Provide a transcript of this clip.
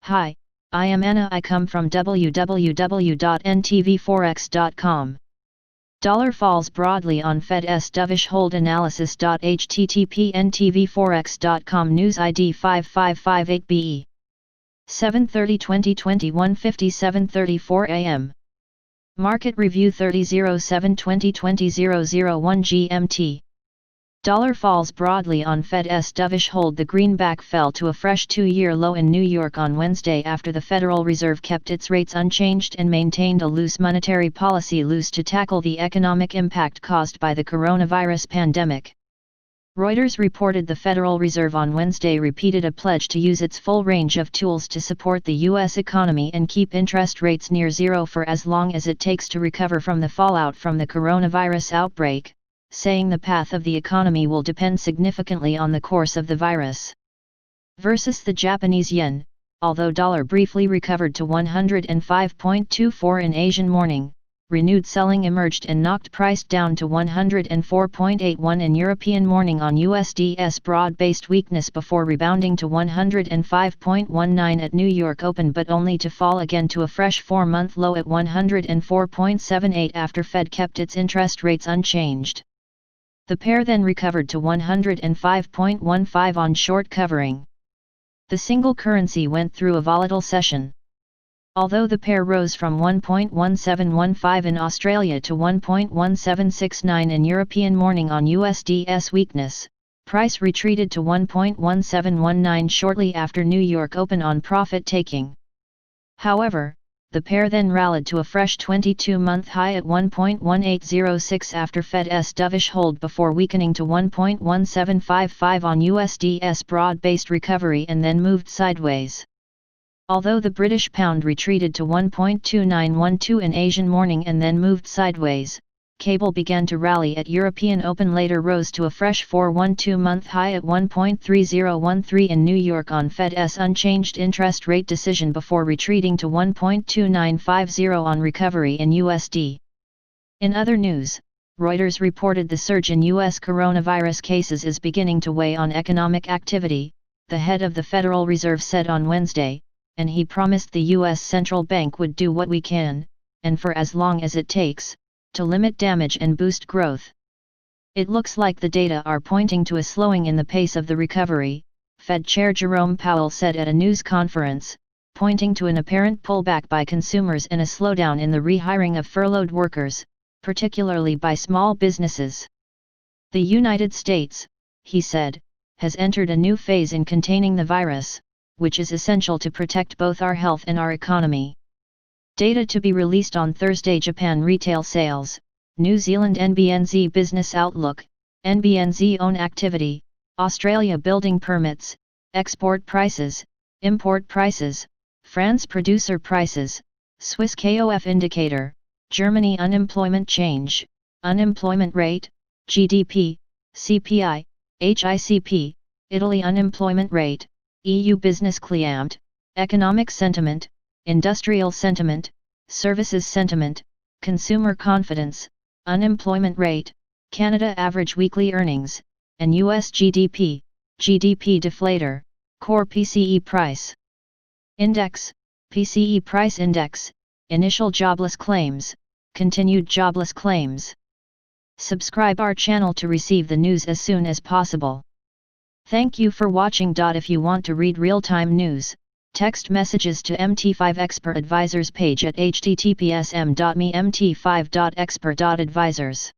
Hi, I am Anna. I come from www.ntvforex.com. Dollar falls broadly on Fed's dovish hold analysis. http ntvforex.com News ID 5558BE 7/30/2021 57:34 AM. Market Review 30/07/2020 001 GMT. Dollar falls broadly on Fed's dovish hold. The greenback fell to a fresh two-year low in New York on Wednesday after the Federal Reserve kept its rates unchanged and maintained a loose monetary policy to tackle the economic impact caused by the coronavirus pandemic. Reuters reported the Federal Reserve on Wednesday repeated a pledge to use its full range of tools to support the U.S. economy and keep interest rates near zero for as long as it takes to recover from the fallout from the coronavirus outbreak, saying the path of the economy will depend significantly on the course of the virus. Versus the Japanese yen, although dollar briefly recovered to 105.24 in Asian morning, renewed selling emerged and knocked price down to 104.81 in European morning on USD's broad-based weakness before rebounding to 105.19 at New York Open, but only to fall again to a fresh four-month low at 104.78 after Fed kept its interest rates unchanged. The pair then recovered to 105.15 on short covering. The single currency went through a volatile session. Although the pair rose from 1.1715 in Australia to 1.1769 in European morning on USD's weakness, price retreated to 1.1719 shortly after New York Open on profit-taking. However, the pair then rallied to a fresh 22-month high at 1.1806 after Fed's dovish hold before weakening to 1.1755 on USD's broad-based recovery and then moved sideways. Although the British pound retreated to 1.2912 in Asian morning and then moved sideways, cable began to rally at European Open, later rose to a fresh 412-month high at 1.3013 in New York on Fed's unchanged interest rate decision before retreating to 1.2950 on recovery in USD. In other news, Reuters reported the surge in U.S. coronavirus cases is beginning to weigh on economic activity, the head of the Federal Reserve said on Wednesday, and he promised the U.S. Central Bank would do what we can, and for as long as it takes, to limit damage and boost growth. It looks like the data are pointing to a slowing in the pace of the recovery, Fed Chair Jerome Powell said at a news conference, pointing to an apparent pullback by consumers and a slowdown in the rehiring of furloughed workers, particularly by small businesses. The United States, he said, has entered a new phase in containing the virus, which is essential to protect both our health and our economy. Data to be released on Thursday: Japan retail sales, New Zealand NBNZ business outlook, NBNZ own activity, Australia building permits, export prices, import prices, France producer prices, Swiss KOF indicator, Germany unemployment change, unemployment rate, GDP, CPI, HICP, Italy unemployment rate, EU business climate, economic sentiment, industrial sentiment, services sentiment, consumer confidence, unemployment rate, Canada average weekly earnings, and US GDP, GDP deflator, core PCE price index, PCE price index, initial jobless claims, continued jobless claims. Subscribe our channel to receive the news as soon as possible. Thank you for watching. If you want to read real-time news, text messages to MT5 Expert Advisors page at https://m.me mt5.expert.advisors.